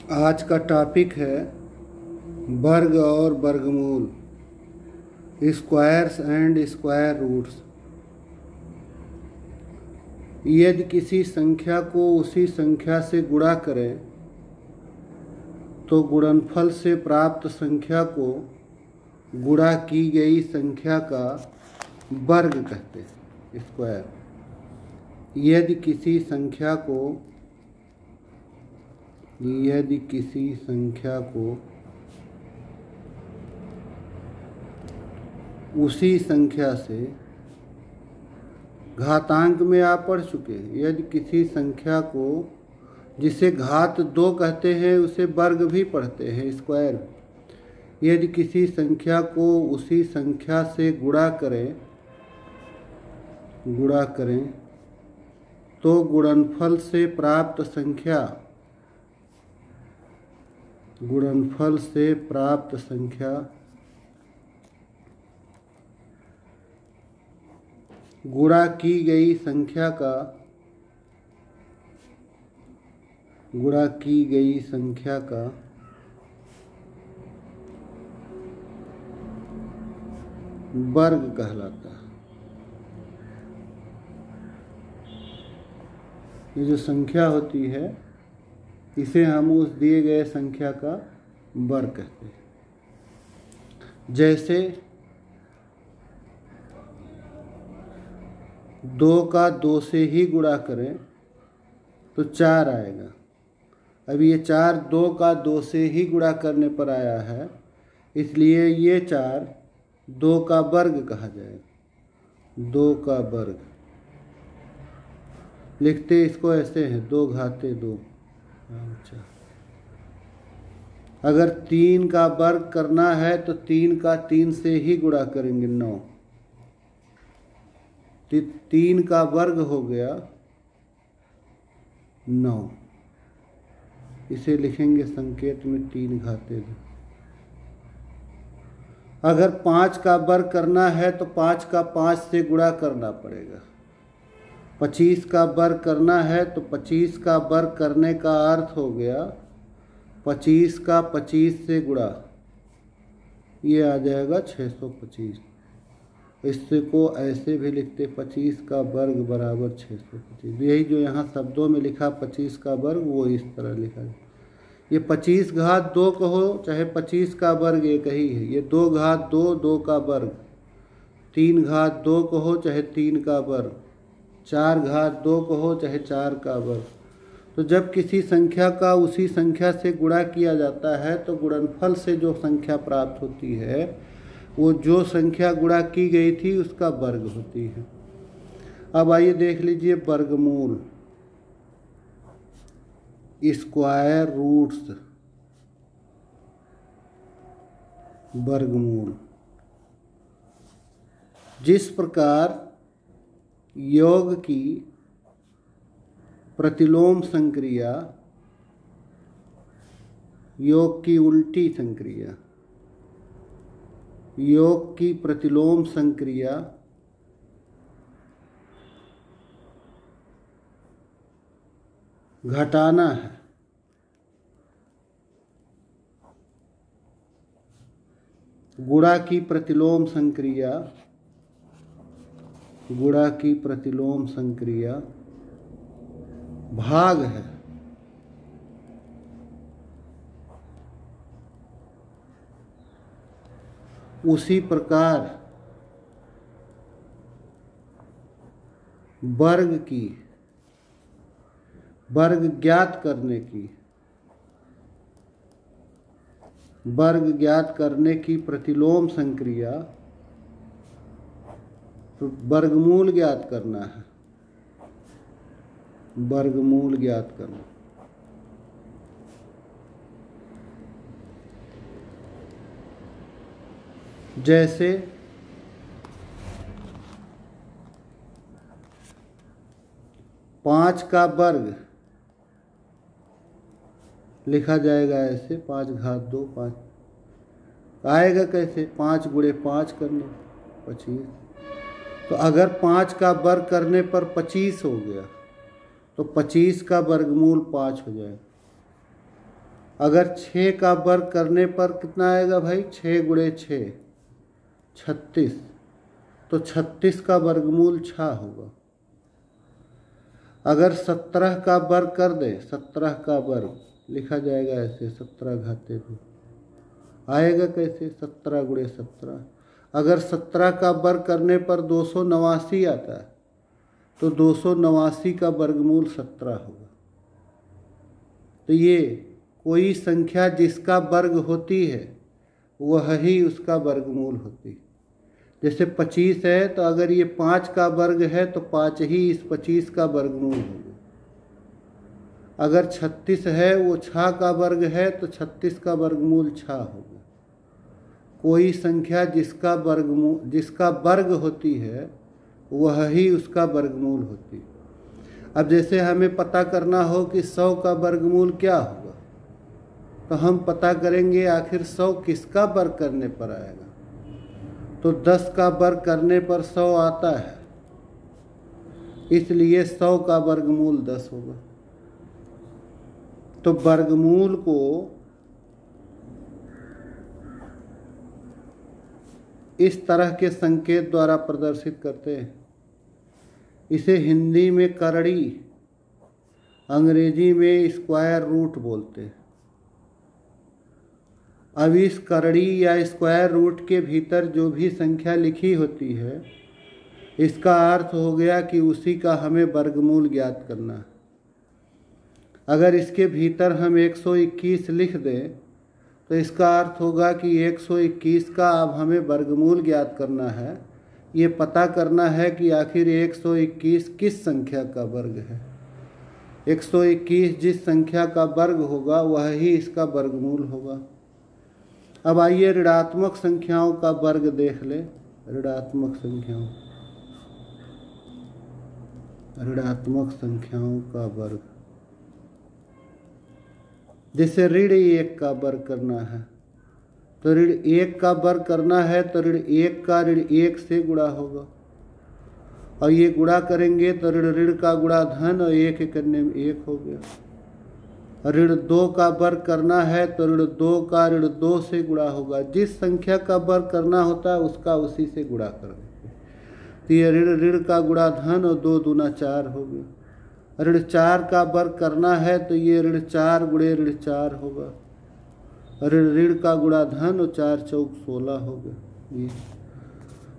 आज का टॉपिक है वर्ग और वर्गमूल, स्क्वायर्स एंड स्क्वायर रूट्स। यदि किसी संख्या को उसी संख्या से गुणा करें तो गुणनफल से प्राप्त संख्या को गुणा की गई संख्या का वर्ग कहते हैं, स्क्वायर। यदि किसी संख्या को उसी संख्या से घातांक में आप पढ़ चुके हैं। यदि किसी संख्या को जिसे घात 2 कहते हैं उसे वर्ग भी पढ़ते हैं, स्क्वायर। यदि किसी संख्या को उसी संख्या से गुणा करें तो गुणनफल से प्राप्त संख्या गुणा की गई संख्या का वर्ग कहलाता है। ये जो संख्या होती है इसे हम उस दिए गए संख्या का वर्ग कहते हैं। जैसे 2 का 2 से ही गुणा करें तो 4 आएगा। अब ये 4 2 का 2 से ही गुणा करने पर आया है, इसलिए ये 4 2 का वर्ग कहा जाएगा। 2 का वर्ग लिखते इसको ऐसे हैं, 2 घाते 2। अच्छा, अगर 3 का वर्ग करना है तो 3 का 3 से ही गुणा करेंगे, 9। 3 का वर्ग हो गया 9। इसे लिखेंगे संकेत में 3 घाते 2। अगर 5 का वर्ग करना है तो 5 का 5 से गुणा करना पड़ेगा। 25 का वर्ग करना है तो 25 का वर्ग करने का अर्थ हो गया 25 का 25 से गुणा, ये आ जाएगा 625। इससे को ऐसे भी लिखते 25 का वर्ग बराबर 625। यही जो यहाँ शब्दों में लिखा 25 का वर्ग वो इस तरह लिखा है। ये 25 घात 2 कहो चाहे 25 का वर्ग एक ही है। ये 2 घात 2 2 का वर्ग, 3 घात 2 कहो चाहे 3 का वर्ग, 4 घात 2 कहो चाहे 4 का वर्ग। तो जब किसी संख्या का उसी संख्या से गुणा किया जाता है तो गुणनफल से जो संख्या प्राप्त होती है वो जो संख्या गुणा की गई थी उसका वर्ग होती है। अब आइए देख लीजिए वर्गमूल, स्क्वायर रूट्स। वर्गमूल जिस प्रकार योग की प्रतिलोम संक्रिया, योग की उल्टी संक्रिया, योग की प्रतिलोम संक्रिया घटाना है, गुणा की प्रतिलोम संक्रिया भाग है। उसी प्रकार वर्ग ज्ञात करने की प्रतिलोम संक्रिया, तो वर्गमूल ज्ञात करना है। वर्गमूल ज्ञात करना, जैसे 5 का वर्ग लिखा जाएगा ऐसे, 5 घात 2 5 आएगा कैसे, 5 गुणे 5 करने 25। तो अगर 5 का वर्ग करने पर 25 हो गया तो 25 का वर्गमूल 5 हो जाएगा। अगर 6 का वर्ग करने पर कितना आएगा भाई? 6 गुणे 6 36, तो 36 का वर्गमूल 6 होगा। अगर 17 का वर्ग कर दे, 17 का वर्ग लिखा जाएगा ऐसे 17 घाते भी आएगा कैसे? 17 गुणे 17। अगर 17 का वर्ग करने पर 289 आता है, तो 289 का वर्गमूल 17 होगा। तो ये कोई संख्या जिसका वर्ग होती है वह ही उसका वर्गमूल होती है। जैसे 25 है, तो अगर ये 5 का वर्ग है तो 5 ही इस 25 का वर्गमूल होगा। अगर 36 है, वो 6 का वर्ग है, तो 36 का वर्गमूल 6 होगा। कोई संख्या जिसका वर्ग होती है वह ही उसका वर्गमूल होती है। अब जैसे हमें पता करना हो कि 100 का वर्गमूल क्या होगा, तो हम पता करेंगे आखिर 100 किसका वर्ग करने पर आएगा। तो 10 का वर्ग करने पर 100 आता है, इसलिए 100 का वर्गमूल 10 होगा। तो वर्गमूल को इस तरह के संकेत द्वारा प्रदर्शित करते हैं। इसे हिंदी में करड़ी, अंग्रेजी में स्क्वायर रूट बोलते हैं। अब इस करड़ी या स्क्वायर रूट के भीतर जो भी संख्या लिखी होती है, इसका अर्थ हो गया कि उसी का हमें वर्गमूल ज्ञात करना है। अगर इसके भीतर हम 121 लिख दें, तो इसका अर्थ होगा कि 121 का अब हमें वर्गमूल ज्ञात करना है। ये पता करना है कि आखिर 121 किस संख्या का वर्ग है। 121 जिस संख्या का वर्ग होगा वह ही इसका वर्गमूल होगा। अब आइए ऋणात्मक संख्याओं का वर्ग देख ले। ऋणात्मक संख्याओं का वर्ग, जैसे ऋण 1 का वर्ग करना है, तो ऋण 1 का वर्ग करना है तो ऋण 1 का ऋण 1 से गुणा होगा, और ये गुणा करेंगे तो ऋण का गुणा धन और 1 करने में 1 हो गया। ऋण 2 का वर्ग करना है तो ऋण 2 का ऋण 2 से गुणा होगा। जिस संख्या का वर्ग करना होता है उसका उसी से गुणा कर देंगे। तो ये ऋण का गुणा धन और 2 दूना 4 हो गया। ऋण 4 का वर्ग करना है तो ये ऋण 4 गुणे ऋण 4 होगा। ऋण का गुणा धन और 4 चौक 16 हो गया।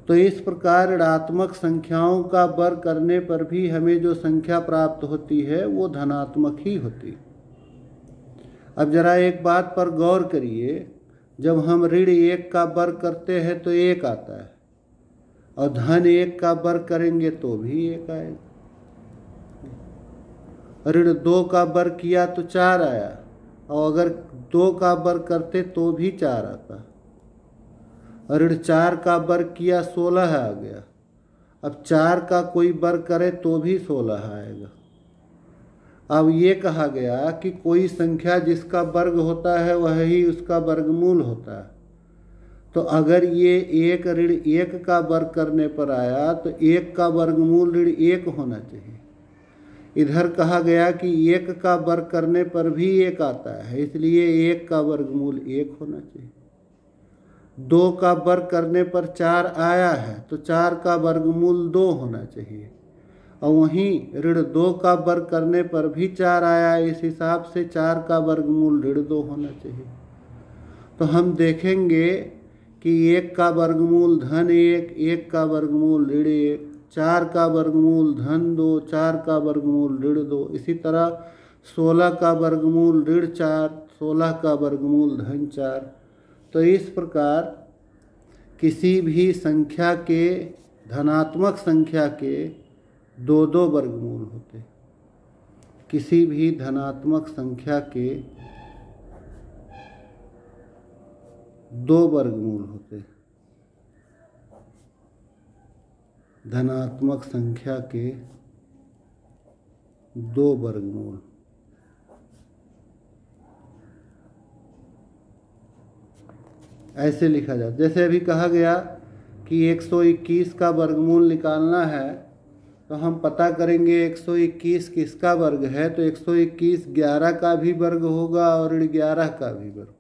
तो इस प्रकार ऋणात्मक संख्याओं का वर्ग करने पर भी हमें जो संख्या प्राप्त होती है वो धनात्मक ही होती है। अब जरा एक बात पर गौर करिए, जब हम ऋण 1 का वर्ग करते हैं तो 1 आता है, और धन 1 का वर्ग करेंगे तो भी 1 आएगा। ऋण 2 का वर्ग किया तो 4 आया, और अगर 2 का वर्ग करते तो भी 4 आता। ऋण 4 का वर्ग किया 16 आ गया। अब 4 का कोई वर्ग करे तो भी 16 आएगा। अब ये कहा गया कि कोई संख्या जिसका वर्ग होता है वह ही उसका वर्गमूल होता है। तो अगर ये 1 ऋण 1 का वर्ग करने पर आया तो 1 का वर्गमूल ऋण 1 होना चाहिए। इधर कहा गया कि 1 का वर्ग करने पर भी 1 आता है, इसलिए 1 का वर्गमूल 1 होना चाहिए। 2 का वर्ग करने पर 4 आया है तो 4 का वर्गमूल 2 होना चाहिए, और वहीं ऋण 2 का वर्ग करने पर भी 4 आया, इस हिसाब से 4 का वर्गमूल ऋण 2 होना चाहिए। तो हम देखेंगे कि 1 का वर्गमूल धन 1, 1 का वर्गमूल ऋण 1, 4 का वर्गमूल धन 2, 4 का वर्गमूल ऋण 2, इसी तरह 16 का वर्गमूल ऋण 4, 16 का वर्गमूल धन 4। तो इस प्रकार किसी भी संख्या के, धनात्मक संख्या के 2 वर्गमूल होते। किसी भी धनात्मक संख्या के 2 वर्गमूल होते। धनात्मक संख्या के 2 वर्गमूल। ऐसे लिखा जाता, जैसे अभी कहा गया कि 121 का वर्गमूल निकालना है तो हम पता करेंगे 121 किसका वर्ग है, तो 121 11 का भी वर्ग होगा और ऋण 11 का भी वर्ग।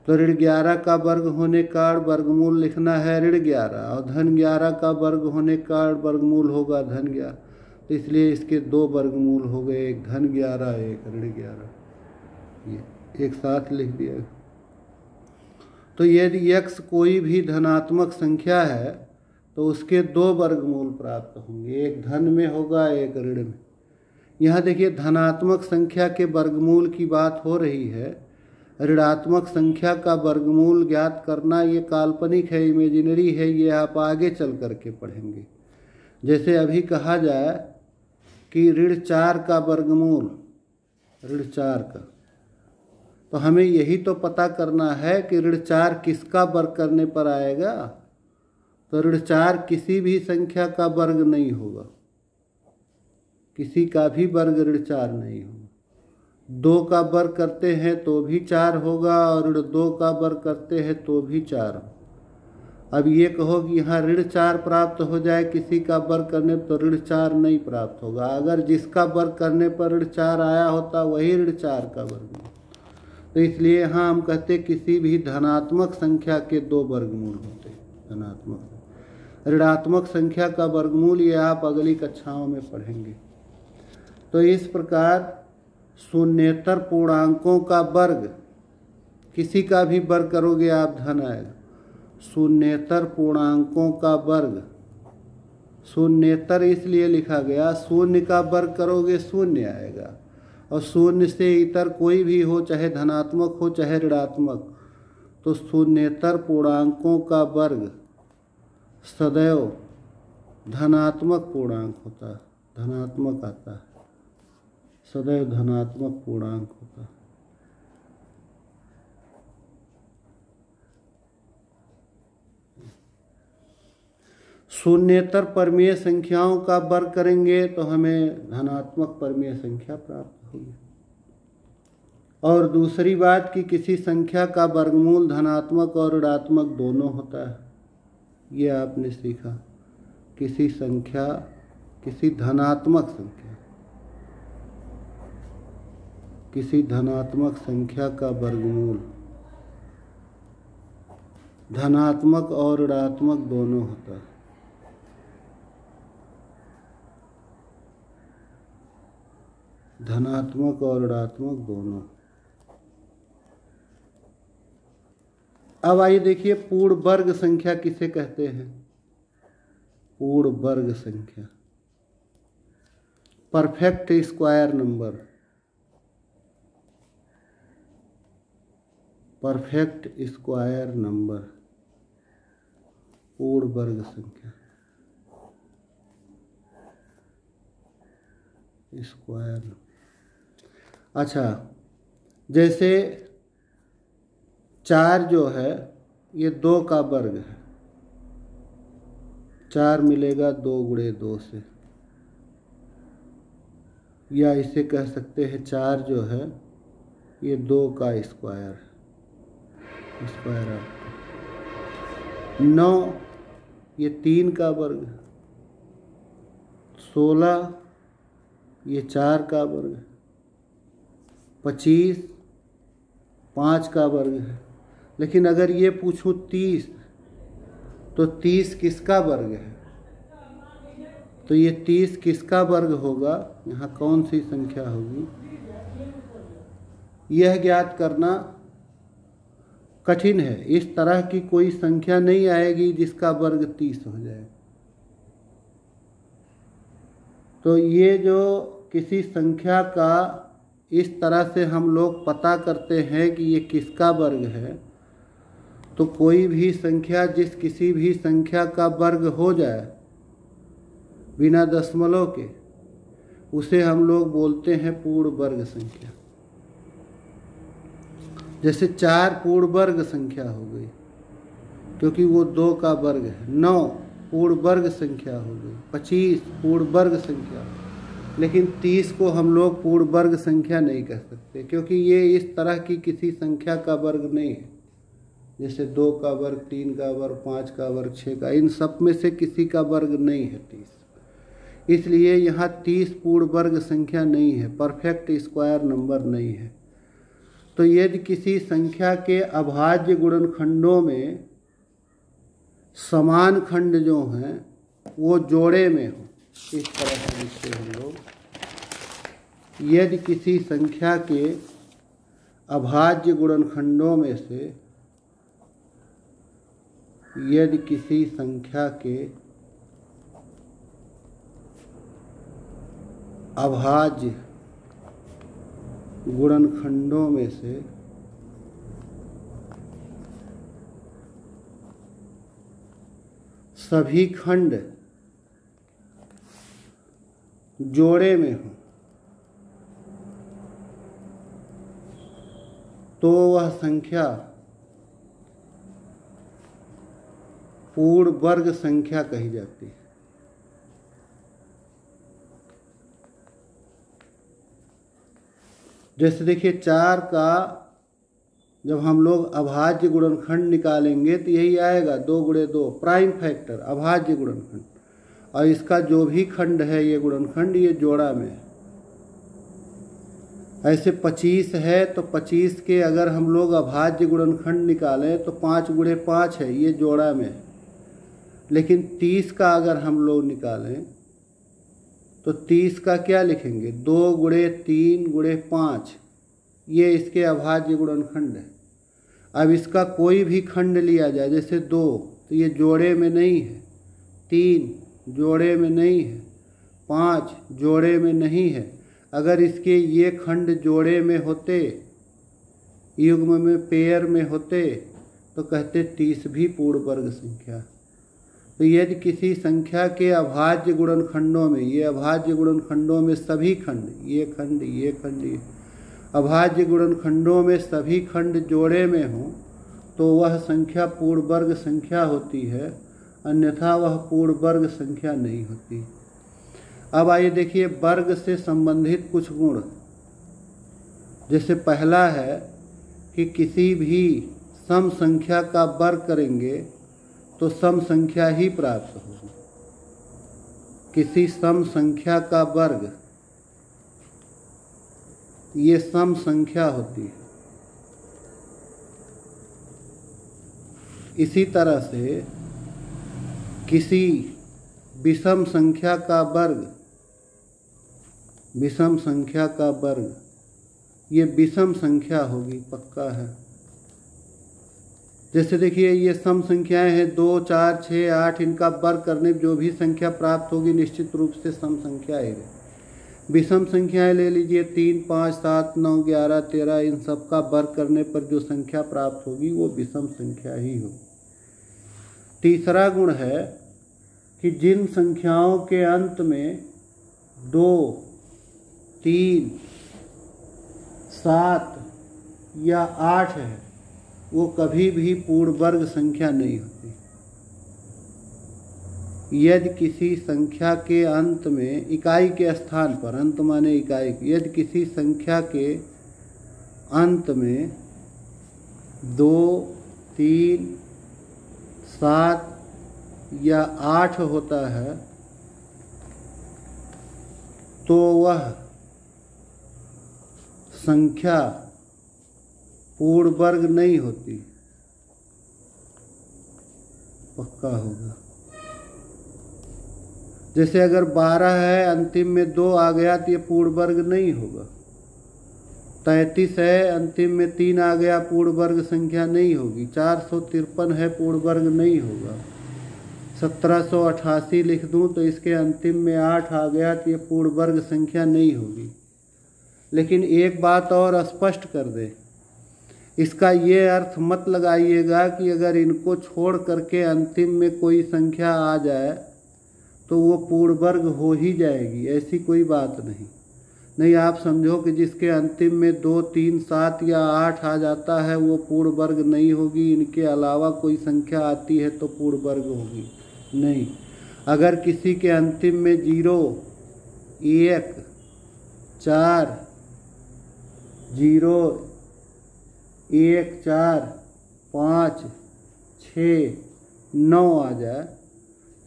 तो ऋण 11 का वर्ग होने का वर्गमूल लिखना है ऋण 11, और धन 11 का वर्ग होने का वर्गमूल होगा धन 11। तो इसलिए इसके दो वर्गमूल हो गए, एक धन 11 एक ऋण 11, ये एक साथ लिख दिया। तो यदि x कोई भी धनात्मक संख्या है तो उसके दो वर्गमूल प्राप्त होंगे, एक धन में होगा एक ऋण में। यहाँ देखिए धनात्मक संख्या के वर्गमूल की बात हो रही है, ऋणात्मक संख्या का वर्गमूल ज्ञात करना ये काल्पनिक है, इमेजिनरी है, ये आप आगे चल करके पढ़ेंगे। जैसे अभी कहा जाए कि ऋण 4 का वर्गमूल, ऋण 4 का, तो हमें यही तो पता करना है कि ऋण 4 किसका वर्ग करने पर आएगा। तो ऋण 4 किसी भी संख्या का वर्ग नहीं होगा, किसी का भी वर्ग ऋण 4 नहीं होगा। 2 का वर्ग करते हैं तो भी 4 होगा, और ऋण 2 का वर्ग करते हैं तो भी 4 होगा। अब ये कहो कि यहाँ ऋण 4 प्राप्त हो जाए किसी का वर्ग करने पर, तो ऋण 4 नहीं प्राप्त होगा। अगर जिसका वर्ग करने पर ऋण 4 आया होता वही ऋण 4 का वर्ग। तो इसलिए यहाँ हम कहते किसी भी धनात्मक संख्या के दो वर्गमूल होते हैं, धनात्मक। ऋणात्मक संख्या का वर्गमूल ये आप अगली कक्षाओं में पढ़ेंगे। तो इस प्रकार शून्येतर पूर्णांकों का वर्ग, किसी का भी वर्ग करोगे आप धन आएगा। शून्येतर पूर्णांकों का वर्ग, शून्येतर इसलिए लिखा गया, शून्य का वर्ग करोगे शून्य आएगा, और शून्य से इतर कोई भी हो, चाहे धनात्मक हो चाहे ऋणात्मक, तो शून्येतर पूर्णांकों का वर्ग सदैव धनात्मक पूर्णांक होता है, धनात्मक आता है, सदैव धनात्मक पूर्णांक होता है। शून्येतर परमीय संख्याओं का वर्ग करेंगे तो हमें धनात्मक परमीय संख्या प्राप्त होगी। और दूसरी बात कि किसी संख्या का वर्गमूल धनात्मक और ऋणात्मक दोनों होता है, ये आपने सीखा। किसी संख्या, किसी धनात्मक संख्या, किसी धनात्मक संख्या का वर्गमूल धनात्मक और ऋणात्मक दोनों होता है। धनात्मक और ऋणात्मक दोनों। अब आइए देखिए पूर्ण वर्ग संख्या किसे कहते हैं। पूर्ण वर्ग संख्या, perfect square number, perfect square number, पूर्ण वर्ग संख्या, स्क्वायर। अच्छा, जैसे 4 जो है ये 2 का वर्ग है, 4 मिलेगा 2 गुणे 2 से, या इसे कह सकते हैं 4 जो है ये 2 का स्क्वायर है, स्क्वायर ऑफ 9 ये 3 का वर्ग है, 16 ये 4 का वर्ग है, 25 5 का वर्ग है। लेकिन अगर ये पूछूं 30, तो 30 किसका वर्ग है? तो ये 30 किसका वर्ग होगा, यहाँ कौन सी संख्या होगी, यह ज्ञात करना कठिन है। इस तरह की कोई संख्या नहीं आएगी जिसका वर्ग 30 हो जाए। तो ये जो किसी संख्या का इस तरह से हम लोग पता करते हैं कि ये किसका वर्ग है, तो कोई भी संख्या जिस किसी भी संख्या का वर्ग हो जाए बिना दशमलव के, उसे हम लोग बोलते हैं पूर्ण वर्ग संख्या। जैसे 4 पूर्ण वर्ग संख्या हो गई क्योंकि वो 2 का वर्ग है, 9 पूर्ण वर्ग संख्या हो गई, 25 पूर्ण वर्ग संख्या। लेकिन 30 को हम लोग पूर्ण वर्ग संख्या नहीं कह सकते क्योंकि ये इस तरह की किसी संख्या का वर्ग नहीं है। जैसे 2 का वर्ग, 3 का वर्ग, 5 का वर्ग, 6 का, इन सब में से किसी का वर्ग नहीं है 30। इसलिए यहाँ 30 पूर्ण वर्ग संख्या नहीं है, परफेक्ट स्क्वायर नंबर नहीं है। तो यदि किसी संख्या के अभाज्य गुणनखंडों में समान खंड जो हैं वो जोड़े में हो, इस तरह से लिखते हैं हम लोग, यदि किसी संख्या के अभाज्य गुणनखंडों में से, यदि किसी संख्या के अभाज्य गुणनखंडों में से सभी खंड जोड़े में हो तो वह संख्या पूर्ण वर्ग संख्या कही जाती है। जैसे देखिए 4 का जब हम लोग अभाज्य गुणनखंड निकालेंगे तो यही आएगा 2 गुणे 2 प्राइम फैक्टर अभाज्य गुणनखंड, और इसका जो भी खंड है ये गुणनखंड ये जोड़ा में है। ऐसे 25 है तो 25 के अगर हम लोग अभाज्य गुणनखंड निकालें तो 5 गुणे 5 है, ये जोड़ा में है। लेकिन 30 का अगर हम लोग निकालें तो 30 का क्या लिखेंगे, 2 गुणे 3 गुणे 5, ये इसके अभाज्य गुणनखंड है। अब इसका कोई भी खंड लिया जाए, जैसे 2 तो ये जोड़े में नहीं है, 3 जोड़े में नहीं है, 5 जोड़े में नहीं है। अगर इसके ये खंड जोड़े में होते, युग्म में पेयर में होते तो कहते 30 भी पूर्ण वर्ग संख्या। तो यदि किसी संख्या के अभाज्य गुणनखंडों में, ये अभाज्य गुणनखंडों में सभी खंड, ये खंड ये खंड, ये अभाज्य गुणनखंडों में सभी खंड जोड़े में हो तो वह संख्या पूर्ण वर्ग संख्या होती है, अन्यथा वह पूर्ण वर्ग संख्या नहीं होती। अब आइए देखिए वर्ग से संबंधित कुछ गुण। जैसे पहला है कि किसी भी सम संख्या का वर्ग करेंगे तो सम संख्या ही प्राप्त होगी। किसी सम संख्या का वर्ग ये सम संख्या होती है। इसी तरह से किसी विषम संख्या का वर्ग, विषम संख्या का वर्ग ये विषम संख्या होगी, पक्का है। जैसे देखिए ये सम संख्याएं हैं 2, 4, 6, 8, इनका वर्ग करने जो भी संख्या प्राप्त होगी निश्चित रूप से सम संख्या ही है। विषम संख्याएं ले लीजिए 3, 5, 7, 9, 11, 13, इन सब का वर्ग करने पर जो संख्या प्राप्त होगी वो विषम संख्या ही होगी। तीसरा गुण है कि जिन संख्याओं के अंत में 2, 3, 7 या 8 है वो कभी भी पूर्ण वर्ग संख्या नहीं होती। यदि किसी संख्या के अंत में इकाई के स्थान पर, अंत माने इकाई, यदि किसी संख्या के अंत में 2, 3, 7 या 8 होता है तो वह संख्या पूर्ण वर्ग नहीं होती, पक्का होगा। जैसे अगर 12 है अंतिम में 2 आ गया तो ये पूर्ण वर्ग नहीं होगा। 33 है अंतिम में 3 आ गया पूर्ण वर्ग संख्या नहीं होगी। 453 है पूर्ण वर्ग नहीं होगा। 1788 लिख दूं तो इसके अंतिम में 8 आ गया तो ये पूर्ण वर्ग संख्या नहीं होगी। लेकिन एक बात और स्पष्ट कर दे, इसका ये अर्थ मत लगाइएगा कि अगर इनको छोड़ करके अंतिम में कोई संख्या आ जाए तो वो पूर्ण वर्ग हो ही जाएगी, ऐसी कोई बात नहीं। आप समझो कि जिसके अंतिम में 2, 3, 7 या 8 आ जाता है वो पूर्ण वर्ग नहीं होगी, इनके अलावा कोई संख्या आती है तो पूर्ण वर्ग होगी नहीं। अगर किसी के अंतिम में 0, 1, 4, 0, 1, 4, 5, 6, 9 आ जाए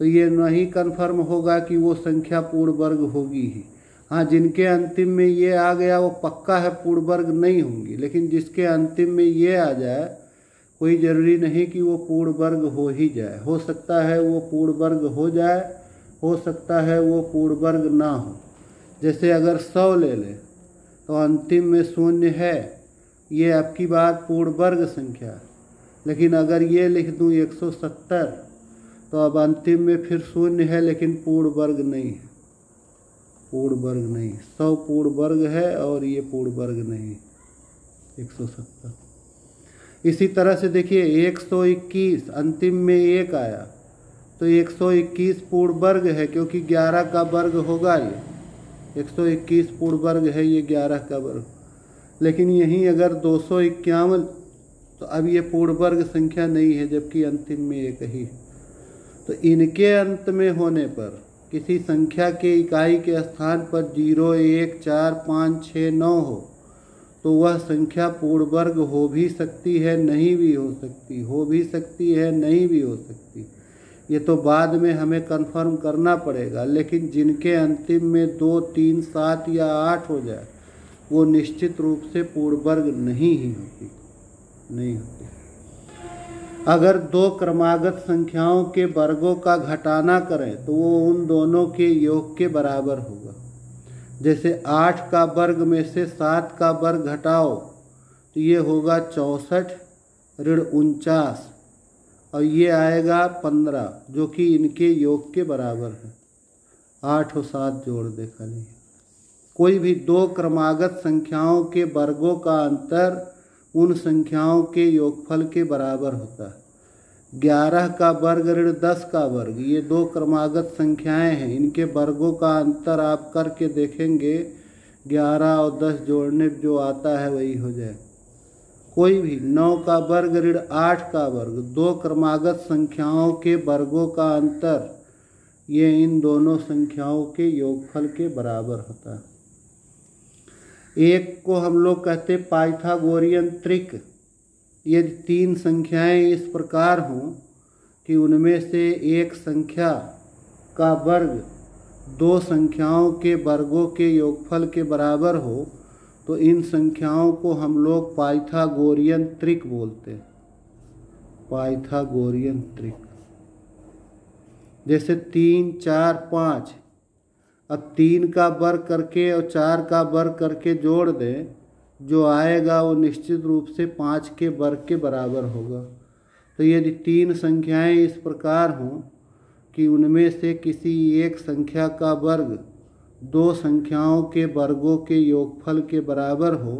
तो ये नहीं कन्फर्म होगा कि वो संख्या पूर्ण वर्ग होगी ही। हाँ, जिनके अंतिम में ये आ गया वो पक्का है पूर्ण वर्ग नहीं होंगी, लेकिन जिसके अंतिम में ये आ जाए कोई ज़रूरी नहीं कि वो पूर्ण वर्ग हो ही जाए। हो सकता है वो पूर्ण वर्ग हो जाए, हो सकता है वो पूर्ण वर्ग ना हो। जैसे अगर 100 ले लें तो अंतिम में शून्य है, ये आपकी बात पूर्ण वर्ग संख्या। लेकिन अगर ये लिख दूँ 170 तो अब अंतिम में फिर शून्य है लेकिन पूर्ण वर्ग नहीं है, पूर्ण वर्ग नहीं। 100 पूर्ण वर्ग है और ये पूर्ण वर्ग नहीं 170। इसी तरह से देखिए 121 अंतिम में 1 आया तो 121 पूर्ण वर्ग है, क्योंकि 11 का वर्ग होगा ये। 121 पूर्ण वर्ग है, ये 11 का वर्ग। लेकिन यहीं अगर 251 तो अब ये पूर्ण वर्ग संख्या नहीं है, जबकि अंतिम में 1 ही है। तो इनके अंत में होने पर किसी संख्या के इकाई के स्थान पर 0, 1, 4, 5, 6, 9 हो तो वह संख्या पूर्ण वर्ग हो भी सकती है, नहीं भी हो सकती, हो भी सकती है, नहीं भी हो सकती। ये तो बाद में हमें कंफर्म करना पड़ेगा। लेकिन जिनके अंतिम में 2, 3, 7 या 8 हो जाए वो निश्चित रूप से पूर्ण वर्ग नहीं ही होती, नहीं होती। अगर 2 क्रमागत संख्याओं के वर्गों का घटाना करें तो वो उन दोनों के योग के बराबर होगा। जैसे 8 का वर्ग में से 7 का वर्ग घटाओ तो ये होगा 64 ऋण 49 और ये आएगा 15, जो कि इनके योग के बराबर है। 8 और 7 जोड़ दे खाली। कोई भी 2 क्रमागत संख्याओं के वर्गों का अंतर उन संख्याओं के योगफल के बराबर होता है। 11 का वर्ग ऋण 10 का वर्ग, ये 2 क्रमागत संख्याएं हैं, इनके वर्गों का अंतर आप करके देखेंगे 11 और 10 जोड़ने जो आता है वही हो जाए। कोई भी 9 का वर्ग ऋण 8 का वर्ग, 2 क्रमागत संख्याओं के वर्गों का अंतर ये इन दोनों संख्याओं के योगफल के बराबर होता है। एक को हम लोग कहते पाइथागोरियन त्रिक। यदि 3 संख्याएं इस प्रकार हों कि उनमें से एक संख्या का वर्ग 2 संख्याओं के वर्गों के योगफल के बराबर हो तो इन संख्याओं को हम लोग पाइथागोरियन त्रिक बोलते हैं। पाइथागोरियन त्रिक। जैसे 3, 4, 5। अब 3 का वर्ग करके और 4 का वर्ग करके जोड़ दें, जो आएगा वो निश्चित रूप से 5 के वर्ग के बराबर होगा। तो यदि 3 संख्याएं इस प्रकार हों कि उनमें से किसी एक संख्या का वर्ग 2 संख्याओं के वर्गों के योगफल के बराबर हो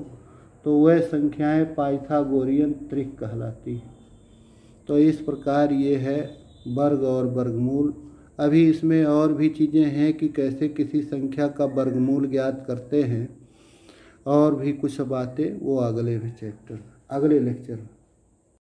तो वह संख्याएं पाइथागोरियन त्रिक कहलाती हैं। तो इस प्रकार ये है वर्ग और वर्गमूल। अभी इसमें और भी चीज़ें हैं कि कैसे किसी संख्या का वर्गमूल ज्ञात करते हैं, और भी कुछ बातें वो अगले लेक्चर में